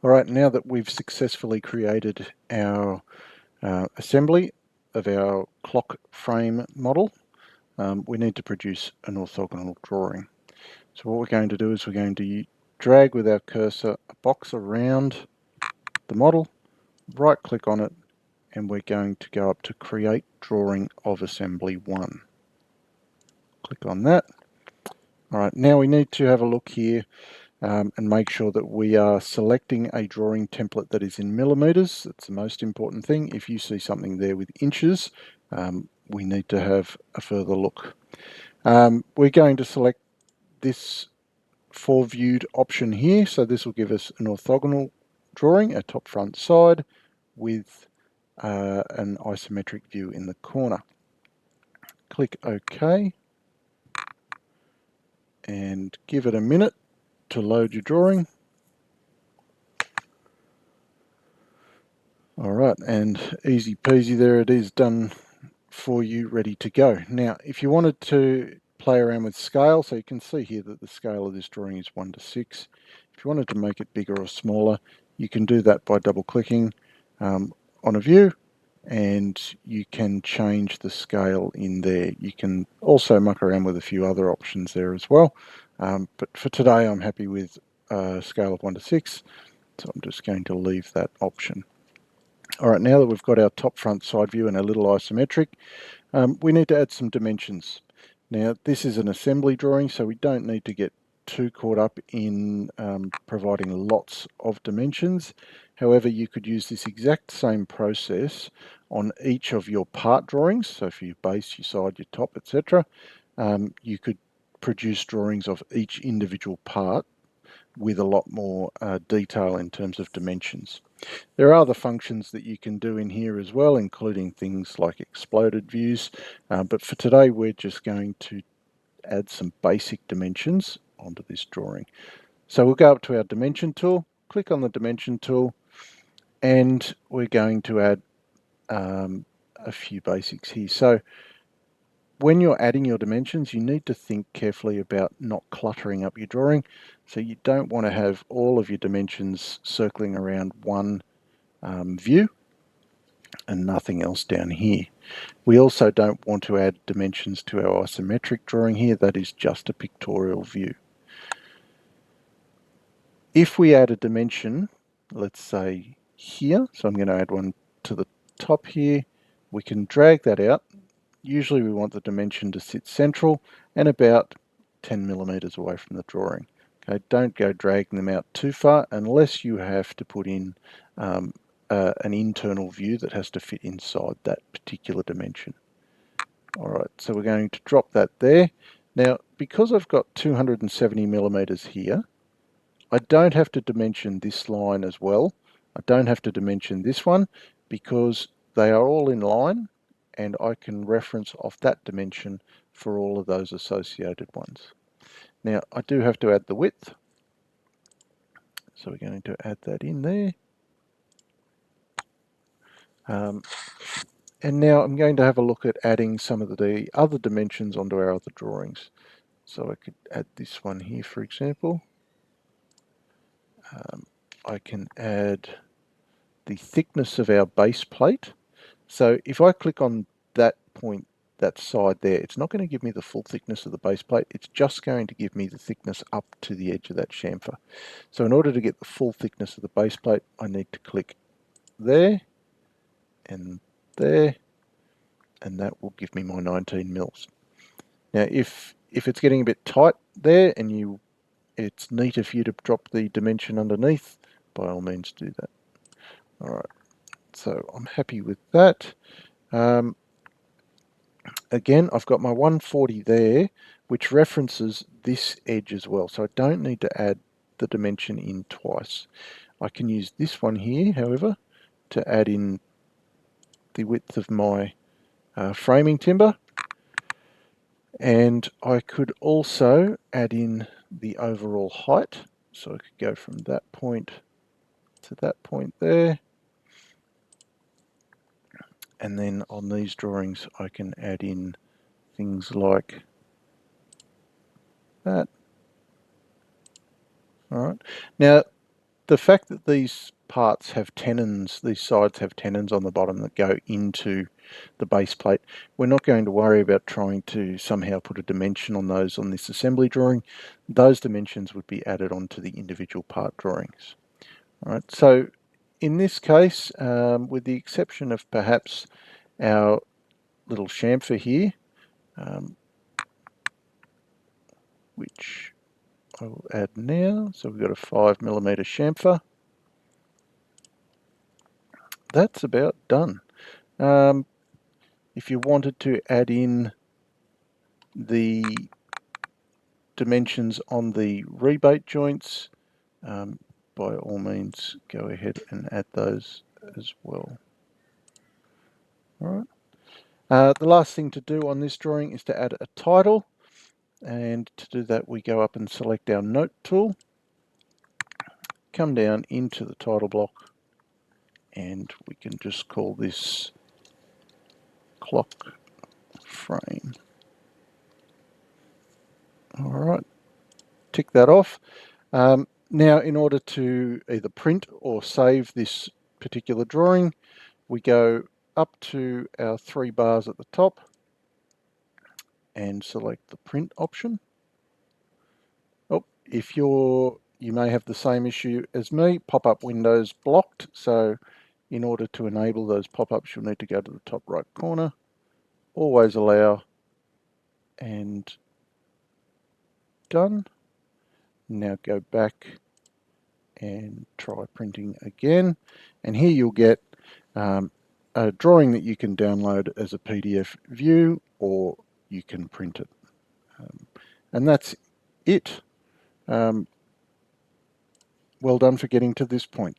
All right, now that we've successfully created our assembly of our clock frame model, we need to produce an orthogonal drawing. So what we're going to do is we're going to drag with our cursor a box around the model, right click on it, and we're going to go up to Create Drawing of Assembly 1. Click on that. All right, now we need to have a look here and make sure that we are selecting a drawing template that is in millimeters. That's the most important thing. If you see something there with inches, we need to have a further look. We're going to select this four-viewed option here. So this will give us an orthogonal drawing, a top, front, side, with an isometric view in the corner. Click OK and give it a minute to load your drawing. All right, and easy peasy, there it is, done for you, ready to go. Now, if you wanted to play around with scale, so you can see here that the scale of this drawing is 1:6. If you wanted to make it bigger or smaller, you can do that by double clicking on a view, and you can change the scale in there. You can also muck around with a few other options there as well, but for today I'm happy with a scale of 1:6, so I'm just going to leave that option. All right, now that we've got our top, front, side view and a little isometric, we need to add some dimensions. Now, this is an assembly drawing, so we don't need to get too caught up in providing lots of dimensions. However, you could use this exact same process on each of your part drawings. So for your base, your side, your top, etc. You could produce drawings of each individual part with a lot more detail in terms of dimensions. There are other functions that you can do in here as well, including things like exploded views, but for today we're just going to add some basic dimensions onto this drawing. So we'll go up to our dimension tool, click on the dimension tool, and we're going to add a few basics here. So when you're adding your dimensions, you need to think carefully about not cluttering up your drawing. So you don't want to have all of your dimensions circling around one view and nothing else down here. We also don't want to add dimensions to our isometric drawing here. That is just a pictorial view. If we add a dimension, let's say here, so I'm going to add one to the top here, we can drag that out. Usually we want the dimension to sit central and about 10 millimeters away from the drawing. Okay, don't go dragging them out too far unless you have to put in an internal view that has to fit inside that particular dimension. All right, so we're going to drop that there. Now, because I've got 270 millimeters here, I don't have to dimension this line as well. I don't have to dimension this one because they are all in line and I can reference off that dimension for all of those associated ones. Now, I do have to add the width. So we're going to add that in there. And now I'm going to have a look at adding some of the other dimensions onto our other drawings. So I could add this one here, for example. I can add the thickness of our base plate. So if I click on that point, that side there, it's not going to give me the full thickness of the base plate. It's just going to give me the thickness up to the edge of that chamfer. So in order to get the full thickness of the base plate, I need to click there and there, and that will give me my 19 mils. Now, if it's getting a bit tight there and it's neater for you to drop the dimension underneath, by all means do that. All right, so I'm happy with that. Again, I've got my 140 there, which references this edge as well. So I don't need to add the dimension in twice. I can use this one here, however, to add in the width of my framing timber. And I could also add in the overall height. So I could go from that point to that point there. And then on these drawings, I can add in things like that. All right. Now, the fact that these parts have tenons, these sides have tenons on the bottom that go into the base plate, we're not going to worry about trying to somehow put a dimension on those on this assembly drawing. Those dimensions would be added onto the individual part drawings. All right, so in this case, with the exception of perhaps our little chamfer here, which I will add now. So we've got a 5mm chamfer. That's about done. If you wanted to add in the dimensions on the rebate joints, by all means go ahead and add those as well. All right. The last thing to do on this drawing is to add a title, and to do that we go up and select our note tool, come down into the title block, and we can just call this clock frame. All right, tick that off. Now, in order to either print or save this particular drawing, we go up to our 3 bars at the top and select the print option. Oh, if you may have the same issue as me, pop-up windows blocked. So in order to enable those pop-ups, you'll need to go to the top right corner, always allow, and done. Now go back and try printing again. And here you'll get a drawing that you can download as a PDF view, or you can print it. And that's it. Well done for getting to this point.